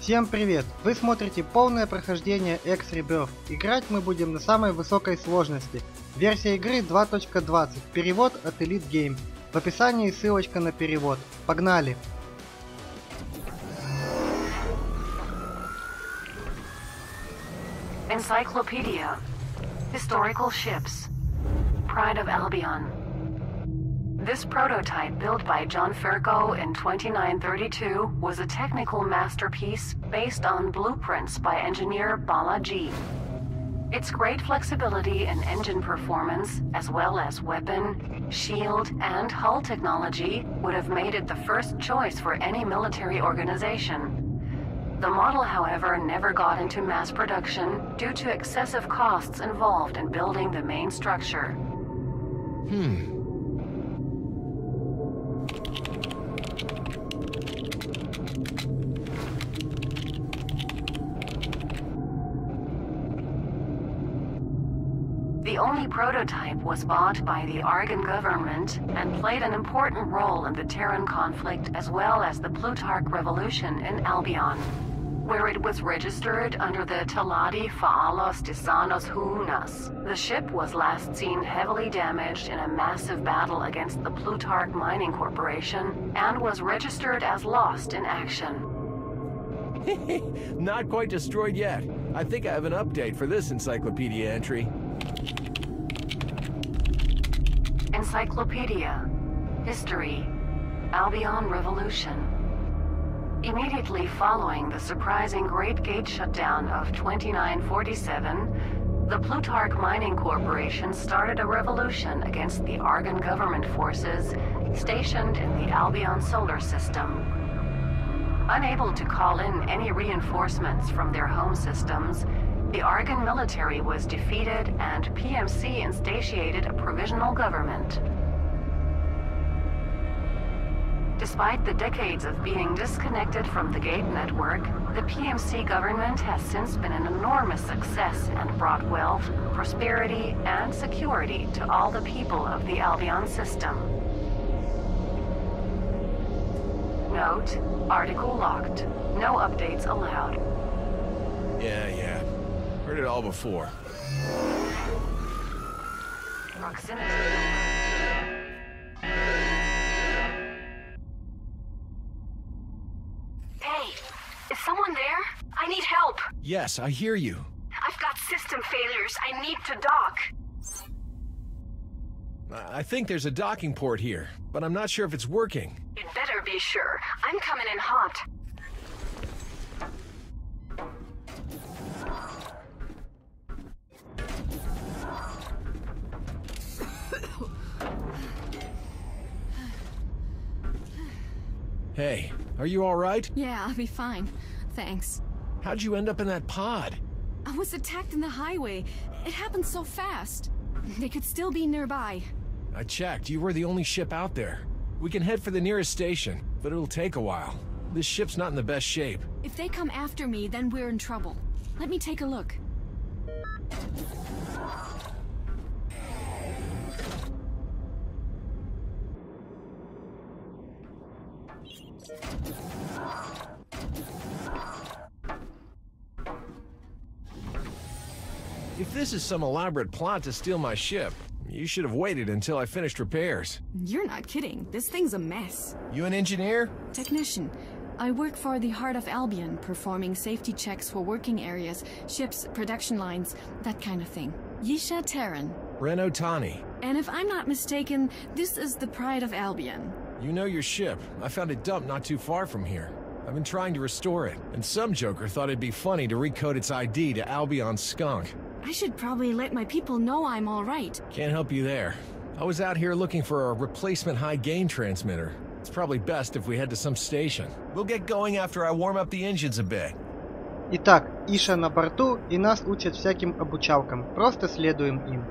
Всем привет! Вы смотрите полное прохождение X Rebirth. Играть мы будем на самой высокой сложности. Версия игры 2.20. Перевод от Elite Game. В описании ссылочка на перевод. Погнали! Encyclopedia. Historical ships. Pride of Albion. This prototype, built by John Ferko in 2932, was a technical masterpiece based on blueprints by engineer Balaji. Its great flexibility in engine performance, as well as weapon, shield, and hull technology, would have made it the first choice for any military organization. The model, however, never got into mass production due to excessive costs involved in building the main structure. The only prototype was bought by the Argon government and played an important role in the Terran conflict as well as the Plutarch Revolution in Albion, where it was registered under the Taladi Faalos Tisanos Hunas. The ship was last seen heavily damaged in a massive battle against the Plutarch Mining Corporation and was registered as lost in action. Not quite destroyed yet. I think I have an update for this encyclopedia entry. Encyclopedia. History. Albion Revolution. Immediately following the surprising Great Gate shutdown of 2947, the Plutarch Mining Corporation started a revolution against the Argon government forces stationed in the Albion solar system. Unable to call in any reinforcements from their home systems, the Argon military was defeated and PMC instantiated a provisional government. Despite the decades of being disconnected from the Gate network, the PMC government has since been an enormous success and brought wealth, prosperity, and security to all the people of the Albion system. Note, article locked. No updates allowed. Yeah. Heard it all before. Proximity. Hey, is someone there? I need help. Yes, I hear you. I've got system failures. I need to dock. I think there's a docking port here, but I'm not sure if it's working. You'd better be sure. I'm coming in hot. Hey, are you all right? Yeah, I'll be fine. Thanks. How'd you end up in that pod? I was attacked in the highway. It happened so fast. They could still be nearby. I checked. You were the only ship out there. We can head for the nearest station, but it'll take a while. This ship's not in the best shape. If they come after me, then we're in trouble. Let me take a look. If this is some elaborate plot to steal my ship, you should have waited until I finished repairs. You're not kidding. This thing's a mess. You an engineer? Technician. I work for the Heart of Albion, performing safety checks for working areas, ships, production lines, that kind of thing. Yisha Terran. Ren Otani. And if I'm not mistaken, this is the Pride of Albion. You know your ship. I found it dumped not too far from here. I've been trying to restore it, and some joker thought it'd be funny to recode its ID to Albion Skunk. I should probably let my people know I'm all right. Can't help you there. I was out here looking for a replacement high-gain transmitter. It's probably best if we head to some station. We'll get going after I warm up the engines a bit. Итак, Иша на борту и нас учат всяким обучалкам. Просто следуем им.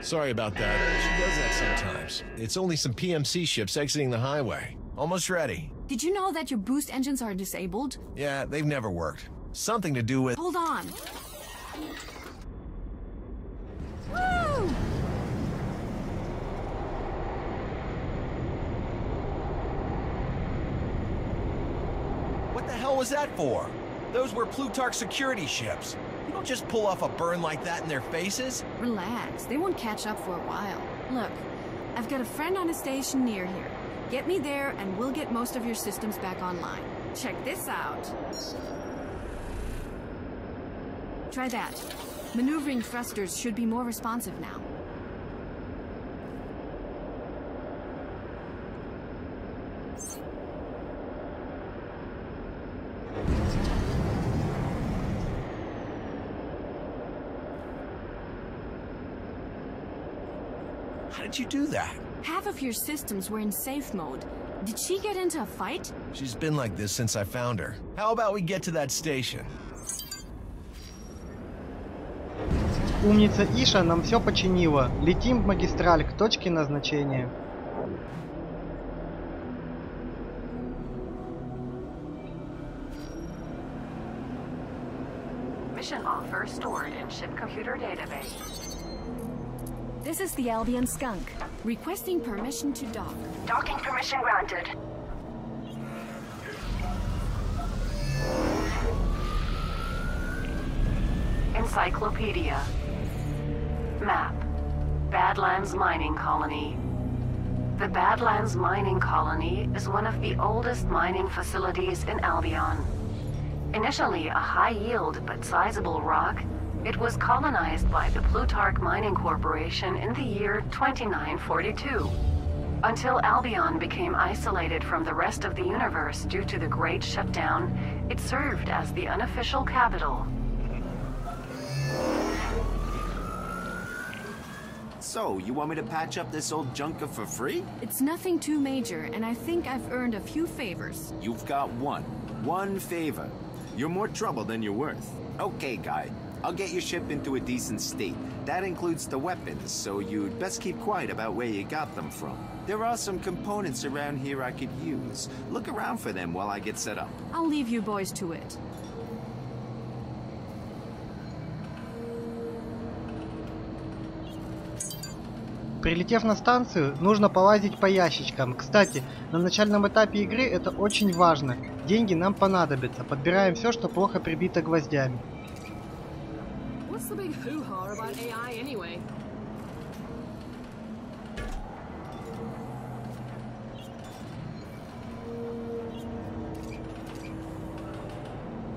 Sorry about that. She does that sometimes. It's only some PMC ships exiting the highway. Almost ready. Did you know that your boost engines are disabled? Yeah, they've never worked. Something to do with... Hold on. Woo! What the hell was that for? Those were Plutarch security ships. You don't just pull off a burn like that in their faces. Relax, they won't catch up for a while. Look, I've got a friend on a station near here. Get me there and we'll get most of your systems back online. Check this out. Try that. Maneuvering thrusters should be more responsive now. How did you do that? Half of your systems were in safe mode. Did she get into a fight? She's been like this since I found her. How about we get to that station? Умница Иша нам все починила. Летим в магистраль к точке назначения. Mission offer stored in ship computer database. This is the Albion Skunk, requesting permission to dock. Docking permission granted. Encyclopedia. Map. Badlands Mining Colony. The Badlands Mining Colony is one of the oldest mining facilities in Albion. Initially a high-yield but sizable rock, it was colonized by the Plutarch Mining Corporation in the year 2942. Until Albion became isolated from the rest of the universe due to the Great Shutdown, it served as the unofficial capital. So, you want me to patch up this old junker for free? It's nothing too major, and I think I've earned a few favors. You've got one favor. You're more trouble than you're worth. Okay, guy. I'll get your ship into a decent state. That includes the weapons, so you'd best keep quiet about where you got them from. There are some components around here I could use. Look around for them while I get set up. I'll leave you boys to it. Прилетев на станцию, нужно полазить по ящичкам. Кстати, на начальном этапе игры это очень важно. Деньги нам понадобятся. Подбираем все, что плохо прибито гвоздями. What's the big hoo-ha about AI anyway?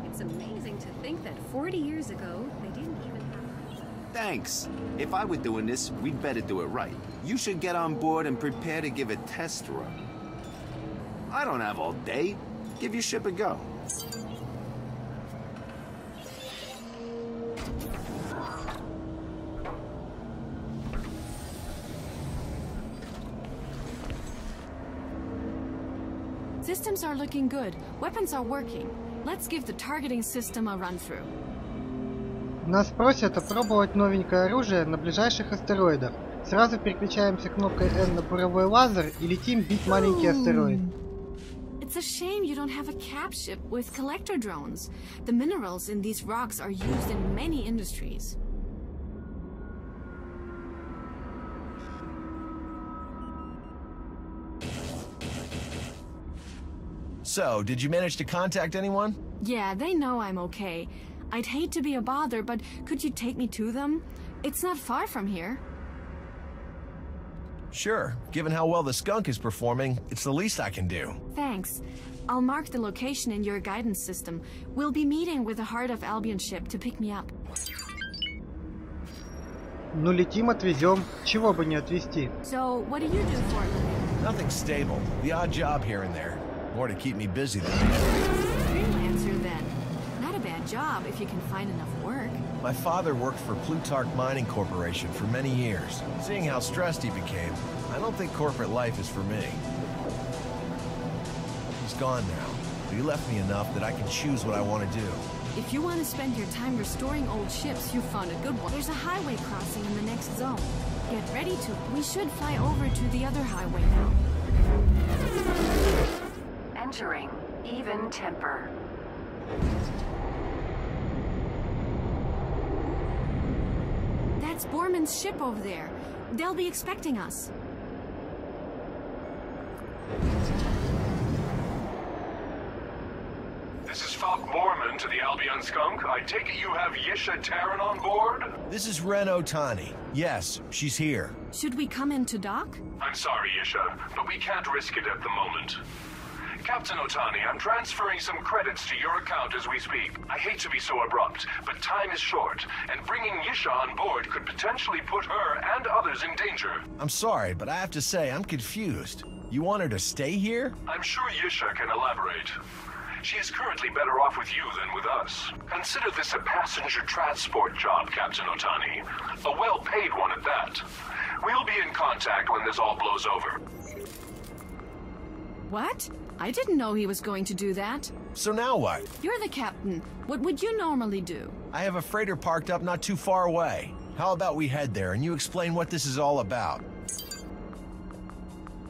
It's amazing to think that 40 years ago, they didn't even have... Thanks. If I were doing this, we'd better do it right. You should get on board and prepare to give a test run. I don't have all day. Give your ship a go. Systems are looking good. Weapons are working. Let's give the targeting system a run-through. Нас просят опробовать новенькое оружие на ближайших астероидах. Сразу переключаемся кнопкой N на буровой лазер и летим бить маленький астероид. It's a shame you don't have a cap ship with collector drones. The minerals in these rocks are used in many industries. So, did you manage to contact anyone? Yeah, they know I'm okay. I'd hate to be a bother, but could you take me to them? It's not far from here. Sure. Given how well the skunk is performing, it's the least I can do. Thanks. I'll mark the location in your guidance system. We'll be meeting with the Heart of Albion ship to pick me up. Ну летим, отвезем. Чего бы не отвезти? So, what do you do for a living? Nothing stable. The odd job here and there. More to keep me busy than Freelancer, then. Not a bad job if you can find enough work. My father worked for Plutarch Mining Corporation for many years. Seeing how stressed he became, I don't think corporate life is for me. He's gone now, but he left me enough that I can choose what I want to do. If you want to spend your time restoring old ships, you've found a good one. There's a highway crossing in the next zone. Get ready to... We should fly over to the other highway now. Entering even temper. That's Borman's ship over there. They'll be expecting us. This is Falk Borman to the Albion Skunk. I take it you have Yisha Terran on board? This is Ren Otani. Yes, she's here. Should we come in to dock? I'm sorry, Yisha, but we can't risk it at the moment. Captain Otani, I'm transferring some credits to your account as we speak. I hate to be so abrupt, but time is short, and bringing Yisha on board could potentially put her and others in danger. I'm sorry, but I have to say, I'm confused. You want her to stay here? I'm sure Yisha can elaborate. She is currently better off with you than with us. Consider this a passenger transport job, Captain Otani. A well-paid one at that. We'll be in contact when this all blows over. What? I didn't know he was going to do that. So now what? You're the captain. What would you normally do? I have a freighter parked up not too far away. How about we head there and you explain what this is all about?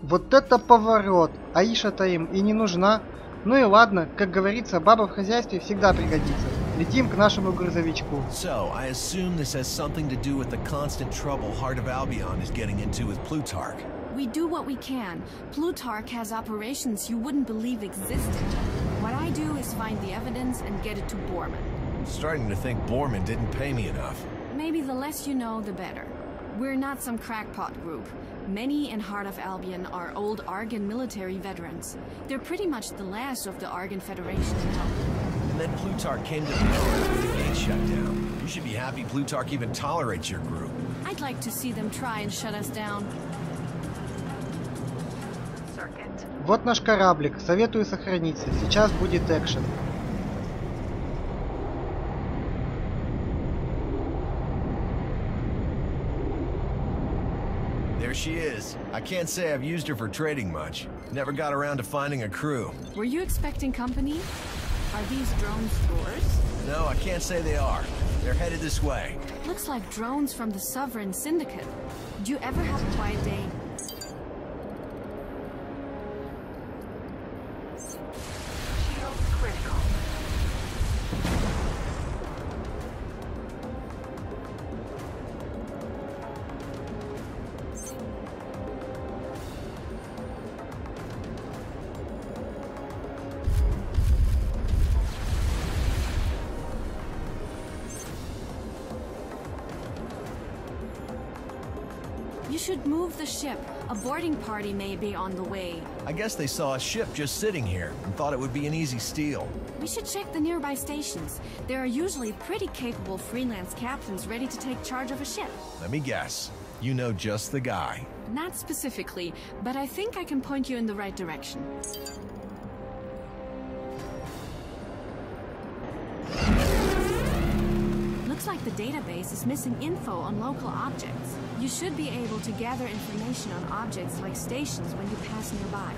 Вот это поворот! Аиша-то им и не нужна. Ну и ладно, как говорится, баба в хозяйстве всегда пригодится. Летим к нашему грузовичку. So, I assume this has something to do with the constant trouble Heart of Albion is getting into with Plutarch. We do what we can. Plutarch has operations you wouldn't believe existed. What I do is find the evidence and get it to Borman. I'm starting to think Borman didn't pay me enough. Maybe the less you know, the better. We're not some crackpot group. Many in Heart of Albion are old Argon military veterans. They're pretty much the last of the Argon Federation in help. And then Plutarch came to power after the gate shut down. You should be happy Plutarch even tolerates your group. I'd like to see them try and shut us down. Вот наш кораблик. Советую сохраниться. Сейчас будет экшен. There she is. I can't say I've used her for trading much. Never got around to finding a crew. Were you expecting company? Are these drones yours? No, I can't say they are. They're headed this way. Looks like drones from the Sovereign Syndicate. Do you ever have a quiet day? You should move the ship. A boarding party may be on the way. I guess they saw a ship just sitting here and thought it would be an easy steal. We should check the nearby stations. There are usually pretty capable freelance captains ready to take charge of a ship. Let me guess. You know just the guy. Not specifically, but I think I can point you in the right direction. Looks like the database is missing info on local objects. You should be able to gather information on objects like stations when you pass nearby.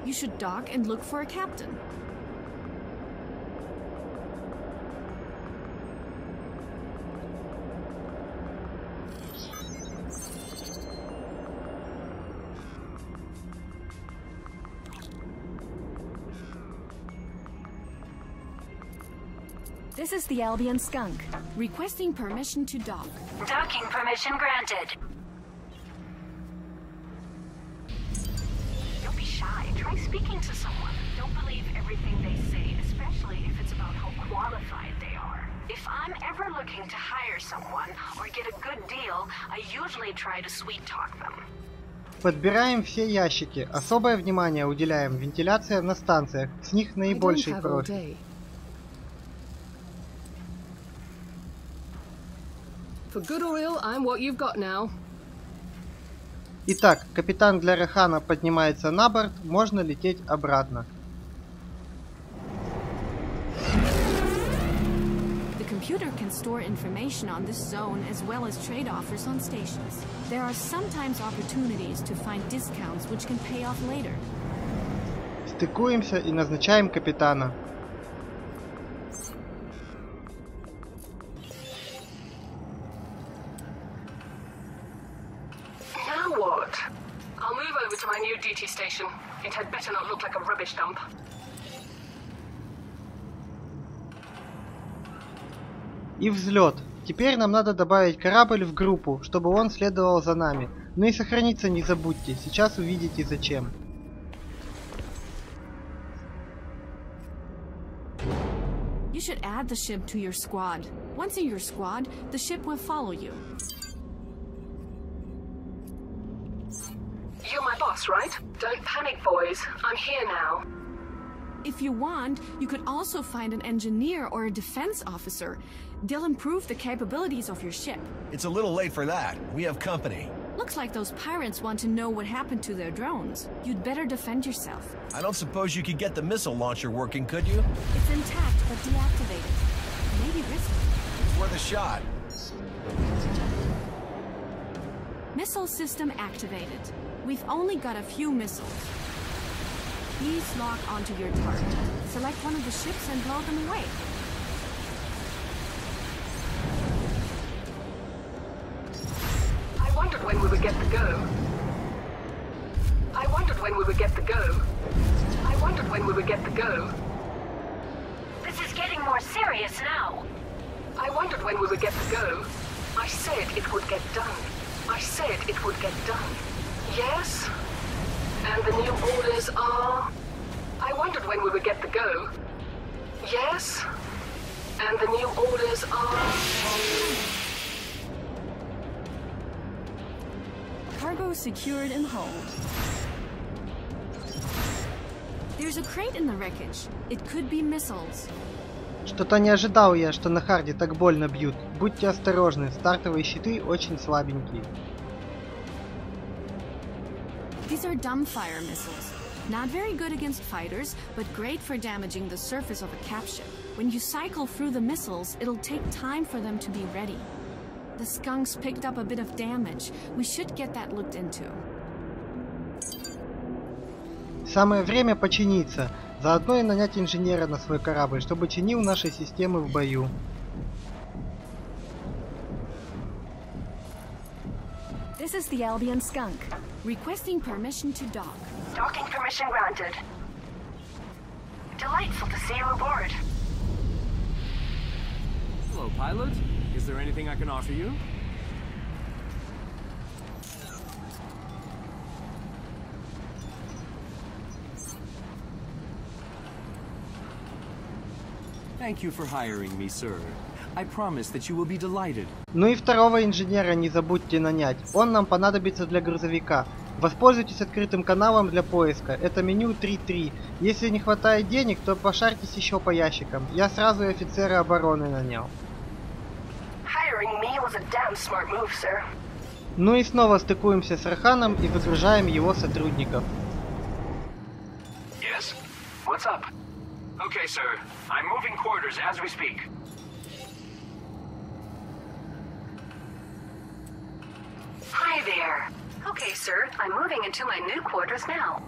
You should dock and look for a captain. This is the Albion Skunk, requesting permission to dock. Docking permission granted. Don't be shy. Try speaking to someone. Don't believe everything they say, especially if it's about how qualified they are. If I'm ever looking to hire someone or get a good deal, I usually try to sweet talk them. Подбираем все ящики. Особое внимание уделяем вентиляции на станциях. С них наибольший профит. For good or ill, I'm what you've got now. Итак, капитан для Рахана поднимается на борт, можно лететь обратно. The computer can store information on this zone as well as trade offers on stations. There are sometimes opportunities to find discounts which can pay off later. Стыкуемся и назначаем капитана. Now what? I'll move over to my new duty station. It had better not look like a rubbish dump. И взлет. Теперь нам надо добавить корабль в группу, чтобы он следовал за нами. Ну и сохраниться не забудьте, сейчас увидите зачем. You should add the ship to your squad. Once in your squad, the ship will follow you. You're my boss, right? Don't panic, boys. I'm here now. If you want, you could also find an engineer or a defense officer. They'll improve the capabilities of your ship. It's a little late for that. We have company. Looks like those pirates want to know what happened to their drones. You'd better defend yourself. I don't suppose you could get the missile launcher working, could you? It's intact, but deactivated. Maybe risky. It's worth a shot. Missile system activated. We've only got a few missiles. Please lock onto your target. Select one of the ships and blow them away. I wondered when we would get the go. I wondered when we would get the go. I wondered when we would get the go. This is getting more serious now. I wondered when we would get the go. I said it would get done. I said it would get done. Yes? And the new orders are... I wondered when we would get the go. Yes? And the new orders are... Cargo secured and hold. There's a crate in the wreckage. It could be missiles. Что-то не ожидал я, что на харде так больно бьют. Будьте осторожны, стартовые щиты очень слабенькие. These are dumbfire missiles. Not very good against fighters, but great for damaging the surface of a cap ship. When you cycle through the missiles, it'll take time for them to be ready. The skunks picked up a bit of damage. We should get that looked into. Самое время починиться. Заодно и нанять инженера на свой корабль, чтобы чинил наши системы в бою. This is the Albion skunk. Requesting permission to dock. Docking permission granted. Delightful to see you aboard. Hello, pilot. Is there anything I can offer you? Thank you for hiring me, sir. I promise that you will be delighted. Ну и второго инженера не забудьте нанять. Он нам понадобится для грузовика. Воспользуйтесь открытым каналом для поиска. Это меню 3.3. Если не хватает денег, то пошарьтесь еще по ящикам. Я сразу и офицера обороны нанял. Ну и снова стыкуемся с Раханом и выгружаем его сотрудников. Yes? What's up? Okay, sir. I'm moving quarters as we speak. Hi there. Okay, sir. I'm moving into my new quarters now.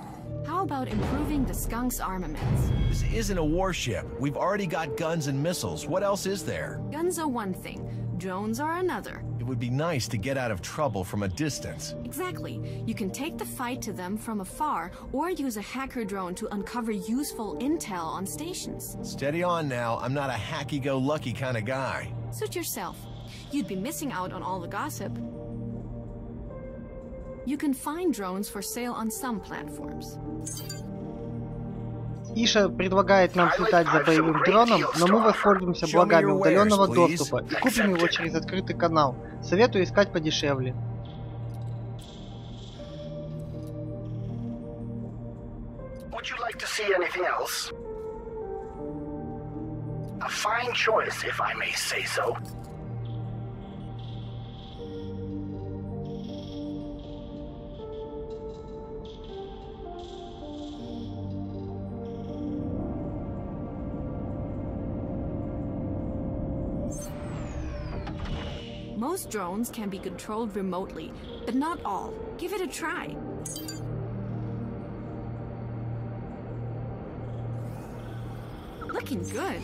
How about improving the skunk's armaments? This isn't a warship. We've already got guns and missiles. What else is there? Guns are one thing. Drones are another. It would be nice to get out of trouble from a distance. Exactly. You can take the fight to them from afar, or use a hacker drone to uncover useful intel on stations. Steady on now. I'm not a hacky-go-lucky kind of guy. Suit yourself. You'd be missing out on all the gossip. You can find drones for sale on some platforms. Иша предлагает нам слетать за боевым дроном, но мы воспользуемся благами удаленного доступа и купим его через открытый канал. Советую искать подешевле. Would you like to see anything else? A fine choice, if I may say so. Most drones can be controlled remotely, but not all. Give it a try. looking good.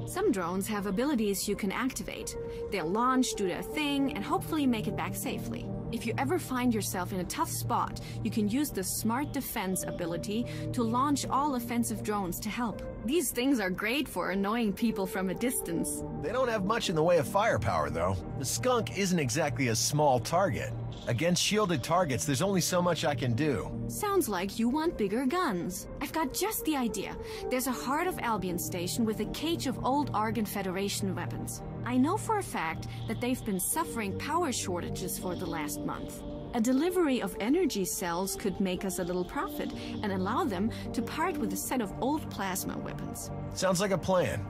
Some drones have abilities you can activate. They'll launch, do their thing, and hopefully make it back safely. If you ever find yourself in a tough spot, you can use the Smart Defense ability to launch all offensive drones to help. These things are great for annoying people from a distance. They don't have much in the way of firepower, though. The skunk isn't exactly a small target. Against shielded targets, there's only so much I can do. Sounds like you want bigger guns. I've got just the idea. There's a Heart of Albion station with a cage of old Argon Federation weapons. I know for a fact that they've been suffering power shortages for the last month. A delivery of energy cells could make us a little profit and allow them to part with a set of old plasma weapons. Sounds like a plan.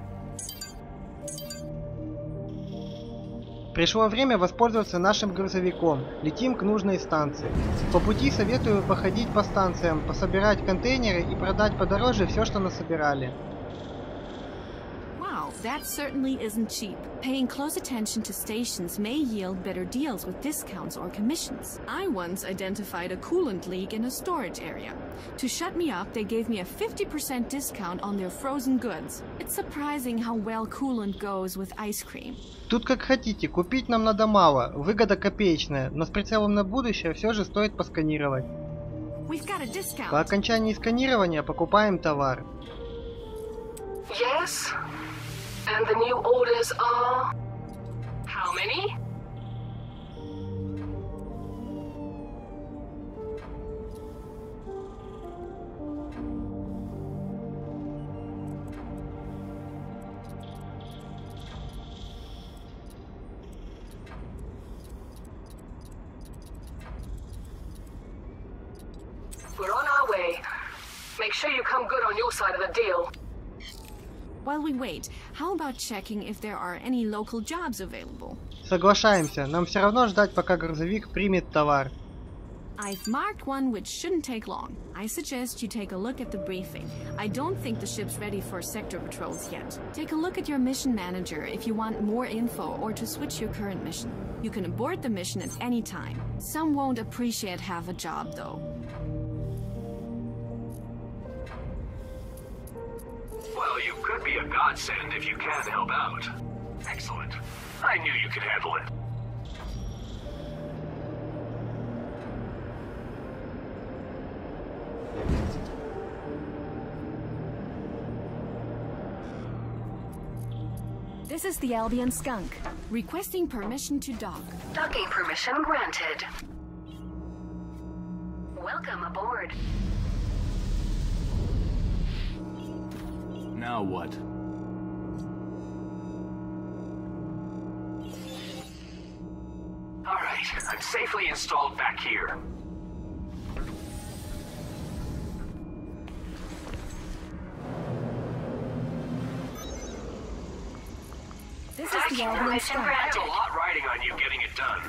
Пришло время воспользоваться нашим грузовиком. Летим к нужной станции. По пути советую походить по станциям, пособирать контейнеры и продать подороже все, что насобирали. Wow, that certainly isn't cheap. Paying close attention to stations may yield better deals with discounts or commissions. I once identified a coolant leak in a storage area. To shut me up, they gave me a 50% discount on their frozen goods. It's surprising how well coolant goes with ice cream. Тут как хотите, купить нам надо мало, выгода копеечная, но с прицелом на будущее все же стоит посканировать. We've got a discount. По окончании сканирования покупаем товар. Yes? And the new orders are... how many? We're on our way. Make sure you come good on your side of the deal. While we wait, how about checking if there are any local jobs available? Соглашаемся, нам все равно ждать, пока грузовик примет товар. I've marked one which shouldn't take long. I suggest you take a look at the briefing. I don't think the ship's ready for sector patrols yet. Take a look at your mission manager if you want more info or to switch your current mission. You can abort the mission at any time. Some won't appreciate half a job though. Well, you could be a godsend if you can help out. Excellent. I knew you could handle it. This is the Albion Skunk, requesting permission to dock. Docking permission granted. Welcome aboard. Now what? All right, I'm safely installed back here. This is the Albion Skunk. I have a lot riding on you getting it done.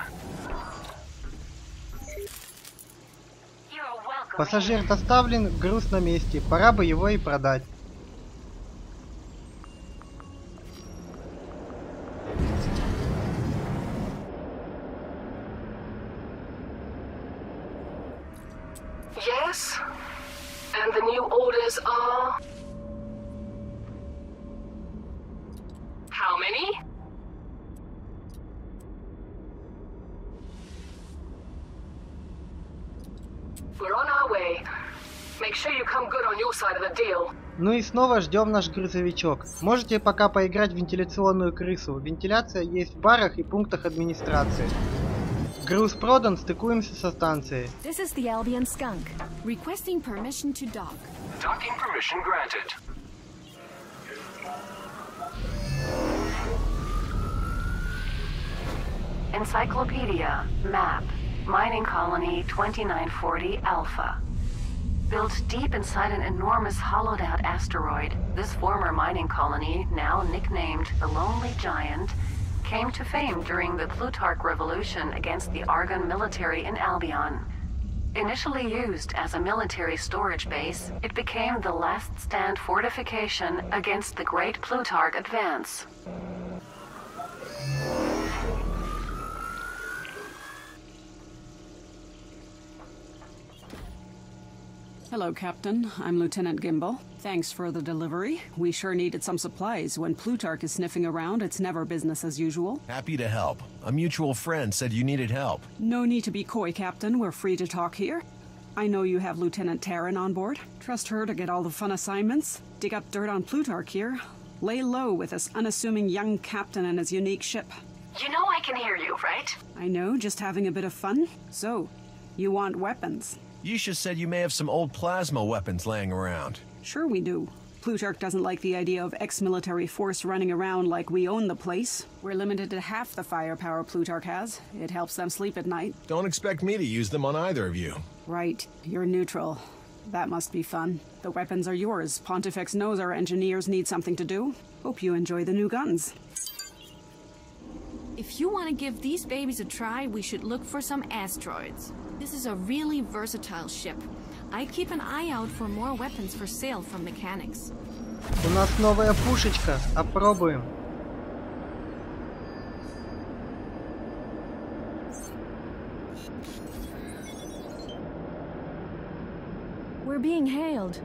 You're welcome. Пассажир доставлен, груз на месте, пора бы его и продать. Yes? And the new orders are... how many? We're on our way. Make sure you come good on your side of the deal. Ну и снова ждем наш грузовичок. Можете пока поиграть в вентиляционную крысу. Вентиляция есть в барах и пунктах администрации. Груз продан, стыкуемся со станцией. This is the Albion Skunk, requesting permission to dock. Docking permission granted. Encyclopedia, map, Mining Colony 2940 Alpha. Built deep inside an enormous hollowed-out asteroid, this former mining colony, now nicknamed the Lonely Giant, came to fame during the Plutarch Revolution against the Argon military in Albion. Initially used as a military storage base, it became the last-stand fortification against the Great Plutarch advance. Hello, Captain. I'm Lieutenant Gimbal. Thanks for the delivery. We sure needed some supplies. When Plutarch is sniffing around, it's never business as usual. Happy to help. A mutual friend said you needed help. No need to be coy, Captain. We're free to talk here. I know you have Lieutenant Taryn on board. Trust her to get all the fun assignments. Dig up dirt on Plutarch here. Lay low with this unassuming young captain and his unique ship. You know I can hear you, right? I know, just having a bit of fun. So, you want weapons? Yisha said you may have some old plasma weapons laying around. Sure we do. Plutarch doesn't like the idea of ex-military force running around like we own the place. We're limited to half the firepower Plutarch has. It helps them sleep at night. Don't expect me to use them on either of you. Right. You're neutral. That must be fun. The weapons are yours. Pontifex knows our engineers need something to do. Hope you enjoy the new guns. If you want to give these babies a try, we should look for some asteroids. This is a really versatile ship. I'd keep an eye out for more weapons for sale from mechanics. У нас новая пушечка. Опробуем. We're being hailed.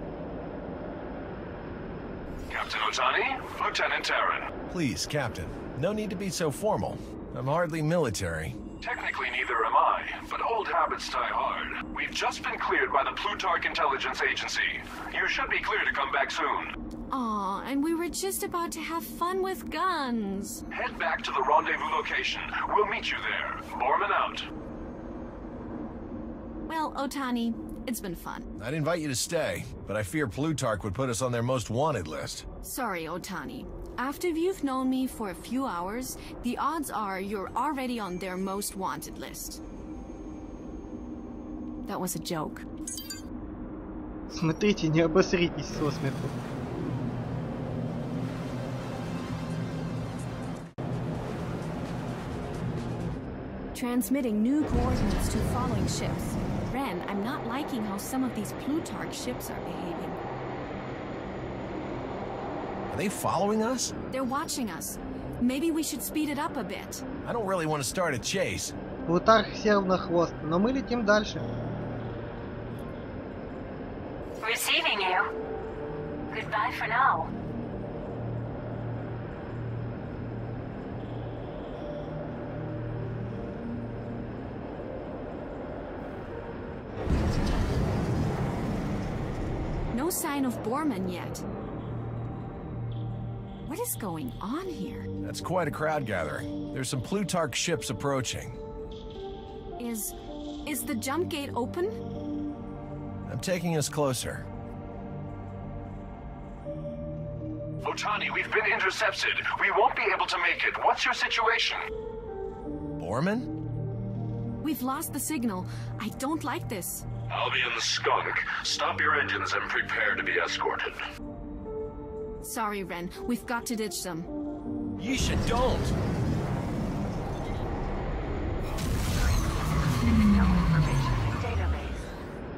Captain Otani, Lieutenant Taryn. Please, Captain. No need to be so formal. I'm hardly military. Technically, neither am I, but old habits die hard. We've just been cleared by the Plutarch Intelligence Agency. You should be clear to come back soon. Aw, and we were just about to have fun with guns. Head back to the rendezvous location. We'll meet you there. Borman out. Well, Otani, it's been fun. I'd invite you to stay, but I fear Plutarch would put us on their most wanted list. Sorry, Otani. After you've known me for a few hours, the odds are you're already on their most wanted list. That was a joke. Смотрите, не обосритесь со смеху. Transmitting new coordinates to following ships. Ren, I'm not liking how some of these Plutarch ships are behaving. Are they following us? They're watching us. Maybe we should speed it up a bit. I don't really want to start a chase. Плутарх сел на хвост, но мы летим дальше. Receiving you. Goodbye for now. No sign of Borman yet. What is going on here? That's quite a crowd gathering. There's some Plutarch ships approaching. Is the jump gate open? I'm taking us closer. Otani, we've been intercepted. We won't be able to make it. What's your situation? Borman? We've lost the signal. I don't like this. Albion the skunk. Stop your engines and prepare to be escorted. Sorry, Ren. We've got to ditch them. Yisha, don't!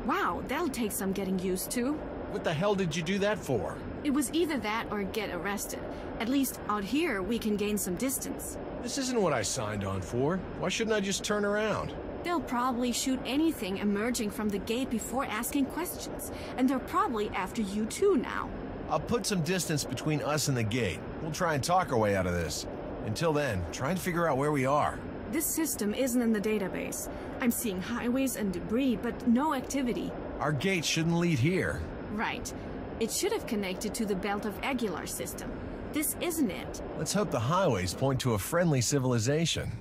Wow, that'll take some getting used to. What the hell did you do that for? It was either that or get arrested. At least out here, we can gain some distance. This isn't what I signed on for. Why shouldn't I just turn around? They'll probably shoot anything emerging from the gate before asking questions. And they're probably after you too now. I'll put some distance between us and the gate. We'll try and talk our way out of this. Until then, try and figure out where we are. This system isn't in the database. I'm seeing highways and debris, but no activity. Our gate shouldn't lead here. Right. It should have connected to the Belt of Aguilar system. This isn't it. Let's hope the highways point to a friendly civilization.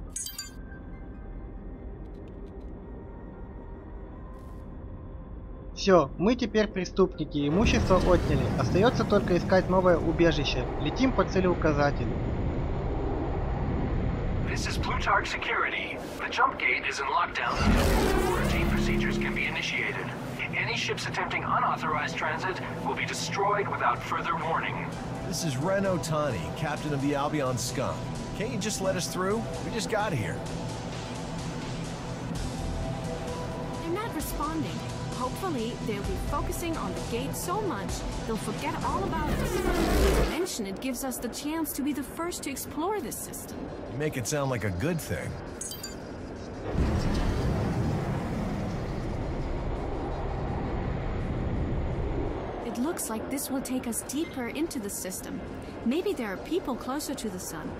Все, мы теперь преступники, имущество отняли. Остается только искать новое убежище. Летим по целеуказателю. This is Plutarch Security. The jump gate is in lockdown until quarantine procedures can be initiated. Any ships attempting unauthorized transit will be destroyed without further warning. This is Ren Otani, captain of the Albion Skunk. Can't you just let us through? We just got here. They're not responding. Hopefully, they'll be focusing on the gate so much, they'll forget all about us. Not to mention, it gives us the chance to be the first to explore this system. You make it sound like a good thing. It looks like this will take us deeper into the system. Maybe there are people closer to the sun.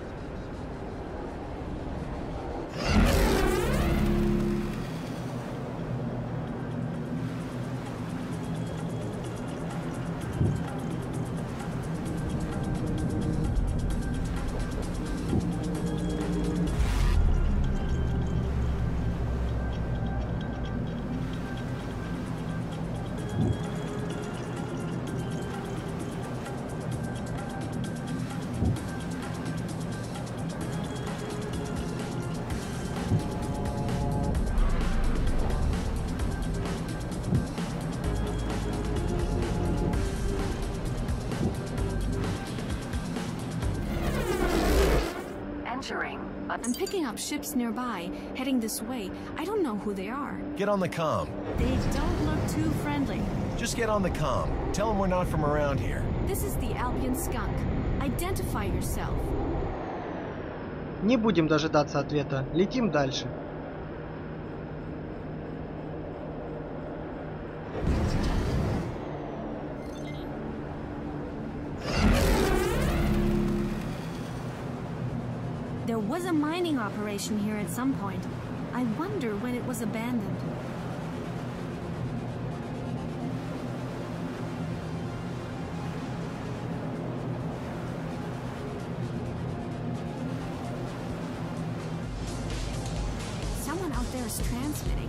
I'm picking up ships nearby, heading this way. I don't know who they are. Get on the comm. They don't look too friendly. Just get on the comm. Tell them we're not from around here. This is the Albion Skunk. Identify yourself. Не будем дожидаться ответа. Летим дальше. There was a mining operation here at some point. I wonder when it was abandoned. Someone out there is transmitting.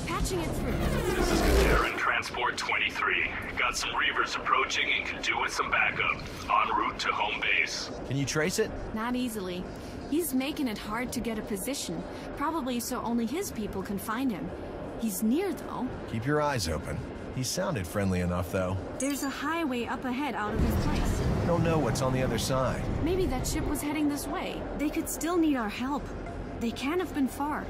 Patching it through. This is Terran Transport 23. Got some Reavers approaching and could do with some backup. En route to home base. Can you trace it? Not easily. He's making it hard to get a position, probably so only his people can find him. He's near, though. Keep your eyes open. He sounded friendly enough, though. There's a highway up ahead out of his place. I don't know what's on the other side. Maybe that ship was heading this way. They could still need our help. They can't have been far.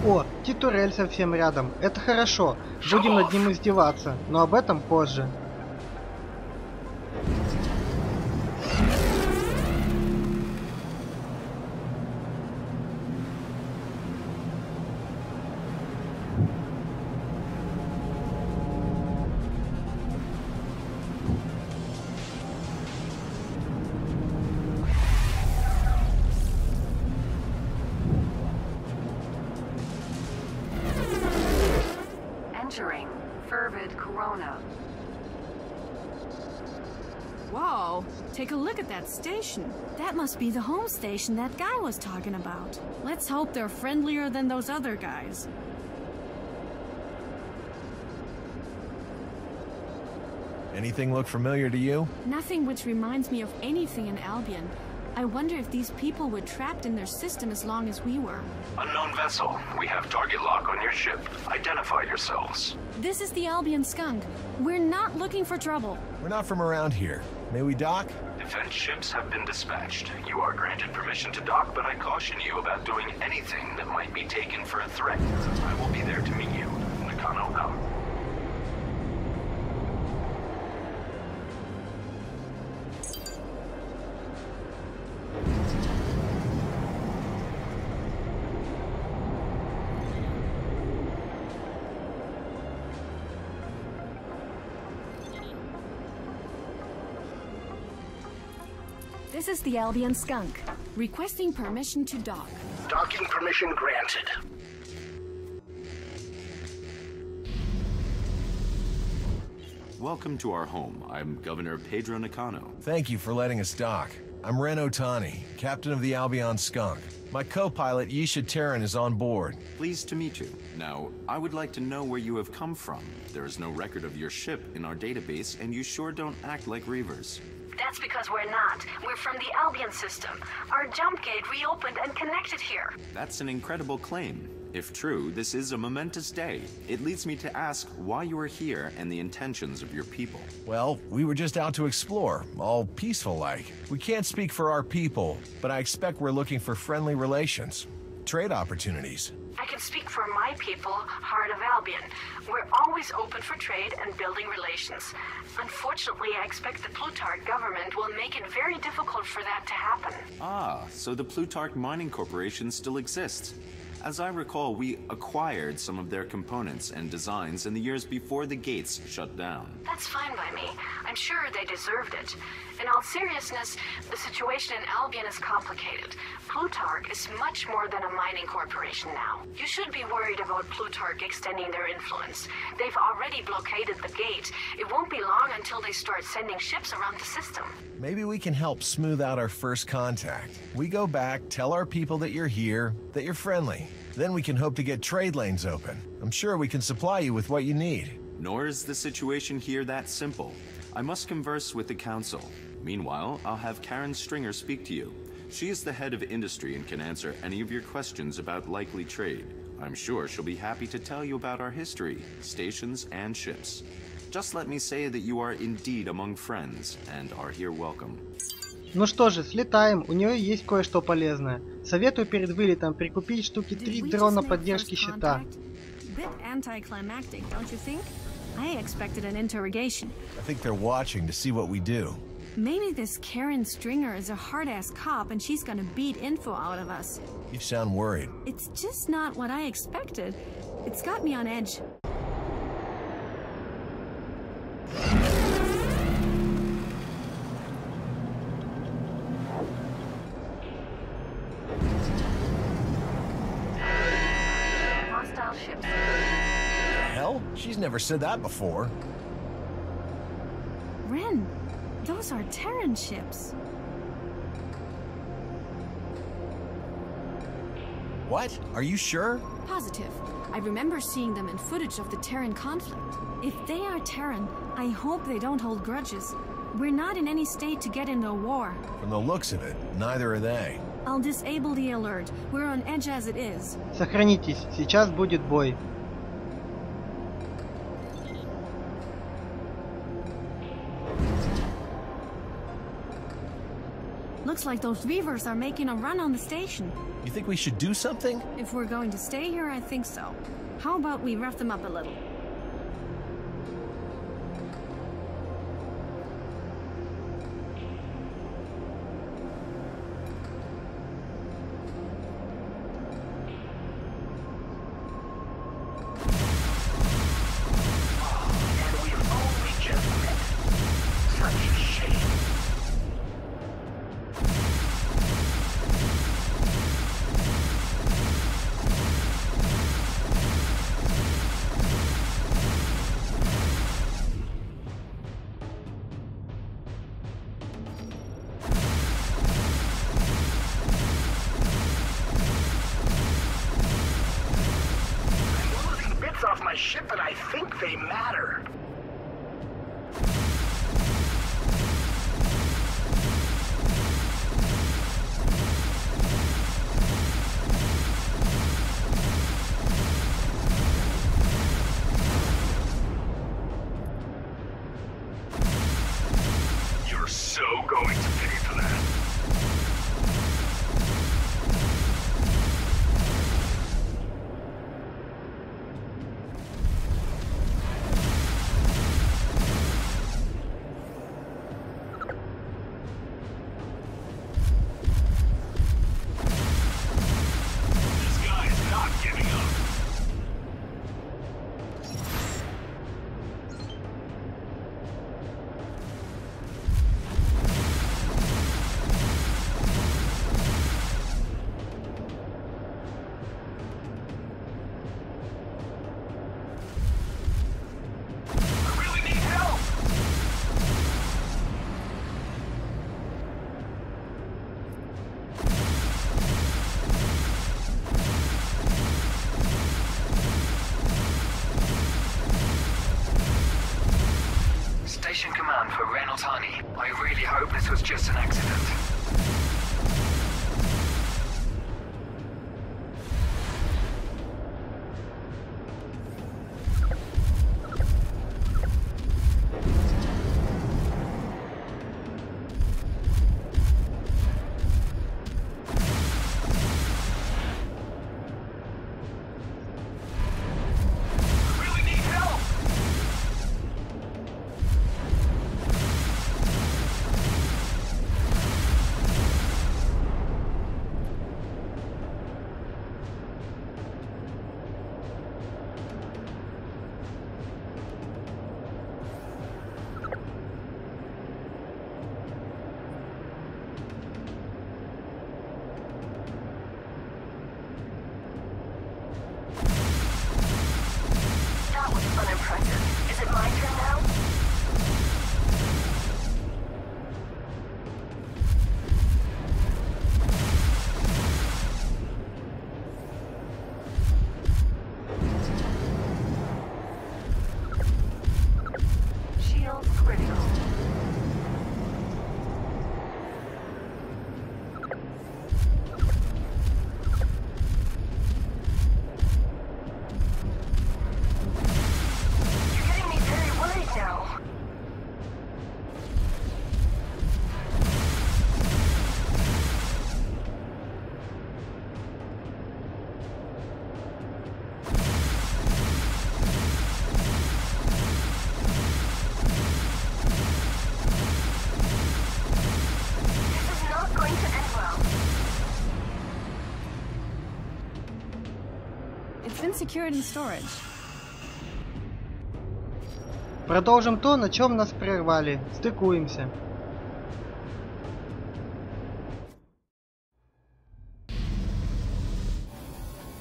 О, Титурель совсем рядом. Это хорошо. Будем над ним издеваться, но об этом позже. Entering Fervid Corona. Whoa, take a look at that station. That must be the home station that guy was talking about. Let's hope they're friendlier than those other guys. Anything look familiar to you? Nothing which reminds me of anything in Albion. I wonder if these people were trapped in their system as long as we were. Unknown vessel. We have target lock on your ship. Identify yourselves. This is the Albion Skunk. We're not looking for trouble. We're not from around here. May we dock? Defense ships have been dispatched. You are granted permission to dock, but I caution you about doing anything that might be taken for a threat. I will be there to meet you. Nakano out. This is the Albion Skunk, requesting permission to dock. Docking permission granted. Welcome to our home. I'm Governor Pedro Nakano. Thank you for letting us dock. I'm Ren Otani, captain of the Albion Skunk. My co-pilot Yisha Terran is on board. Pleased to meet you. Now, I would like to know where you have come from. There is no record of your ship in our database, and you sure don't act like Reavers. That's because we're not. We're from the Albion system. Our jump gate reopened and connected here. That's an incredible claim. If true, this is a momentous day. It leads me to ask why you are here and the intentions of your people. Well, we were just out to explore, all peaceful-like. We can't speak for our people, but I expect we're looking for friendly relations, trade opportunities. I can speak for my people, Heart of Albion. We're always open for trade and building relations. Unfortunately, I expect the Plutarch government will make it very difficult for that to happen. Ah, so the Plutarch Mining Corporation still exists. As I recall, we acquired some of their components and designs in the years before the gates shut down. That's fine by me. I'm sure they deserved it. In all seriousness, the situation in Albion is complicated. Plutarch is much more than a mining corporation now. You should be worried about Plutarch extending their influence. They've already blockaded the gate. It won't be long until they start sending ships around the system. Maybe we can help smooth out our first contact. We go back, tell our people that you're here, that you're friendly. Then we can hope to get trade lanes open. I'm sure we can supply you with what you need. Nor is the situation here that simple. I must converse with the council. Meanwhile, I'll have Karen Stringer speak to you. She is the head of industry and can answer any of your questions about likely trade. I'm sure she'll be happy to tell you about our history, stations, and ships. Just let me say that you are indeed among friends and are here welcome. Ну что же, слетаем, у нее есть кое-что полезное. Советую перед вылетом прикупить штуки 3 дрона поддержки щита. Bit anticlimactic, don't you think? I expected an interrogation. I think they're watching to see what we do. Maybe this Karen Stringer is a hard-ass cop and she's gonna beat info out of us. You sound worried. It's just not what I expected. It's got me on edge. Hostile ships. Hell? She's never said that before. Ren, those are Terran ships. What? Are you sure? Positive. I remember seeing them in footage of the Terran conflict. If they are Terran, I hope they don't hold grudges. We're not in any state to get into a war. From the looks of it, neither are they. I'll disable the alert. We're on edge as it is. Сохранитесь, сейчас будет бой. Looks like those Reavers are making a run on the station. You think we should do something? If we're going to stay here, I think so. How about we rough them up a little? Off my ship, and I think they matter. You're so going to pay for that. was just an accident. Secured in storage. Продолжим то, на чем нас прервали. Стыкуемся.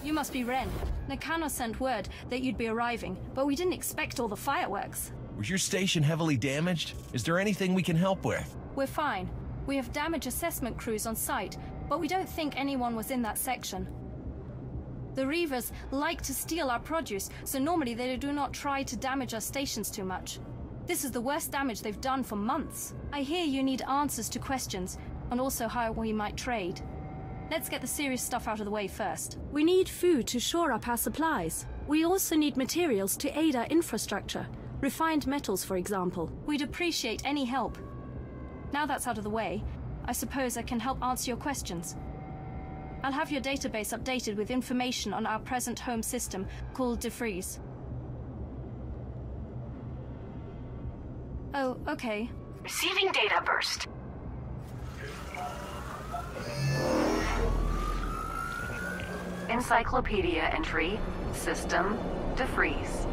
You must be Ren. Nakano sent word that you'd be arriving, but we didn't expect all the fireworks. Was your station heavily damaged? Is there anything we can help with? We're fine. We have damage assessment crews on site, but we don't think anyone was in that section. The Reavers like to steal our produce, so normally they do not try to damage our stations too much. This is the worst damage they've done for months. I hear you need answers to questions, and also how we might trade. Let's get the serious stuff out of the way first. We need food to shore up our supplies. We also need materials to aid our infrastructure. Refined metals, for example. We'd appreciate any help. Now that's out of the way, I suppose I can help answer your questions. I'll have your database updated with information on our present home system called Defreeze. Oh, okay. Receiving data burst. Encyclopedia entry, system, Defreeze.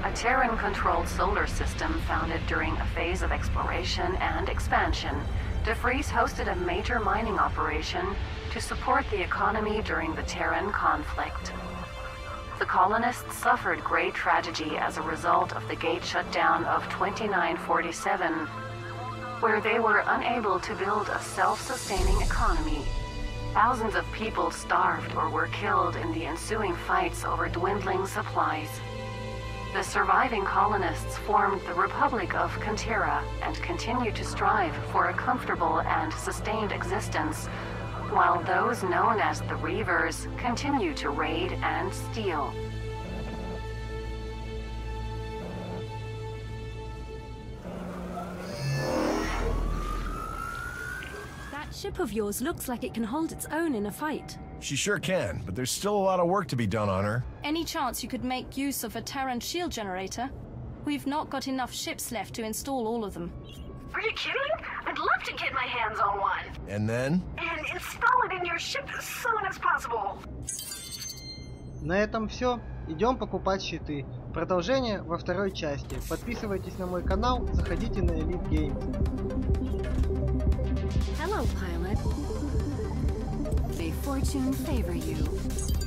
A Terran-controlled solar system founded during a phase of exploration and expansion. Defreeze hosted a major mining operation to support the economy during the Terran conflict. The colonists suffered great tragedy as a result of the gate shutdown of 2947, where they were unable to build a self-sustaining economy. Thousands of people starved or were killed in the ensuing fights over dwindling supplies. The surviving colonists formed the Republic of Kantera and continued to strive for a comfortable and sustained existence, while those known as the Reavers continue to raid and steal. That ship of yours looks like it can hold its own in a fight. She sure can, but there's still a lot of work to be done on her. Any chance you could make use of a Terran shield generator? We've not got enough ships left to install all of them. Are you kidding? I'd love to get my hands on one. And then? And install it in your ship as soon as possible. На этом все. Идем покупать щиты. Продолжение во второй части. Подписывайтесь на мой канал, заходите на Elite Games. Hello, pilot. May fortune favor you.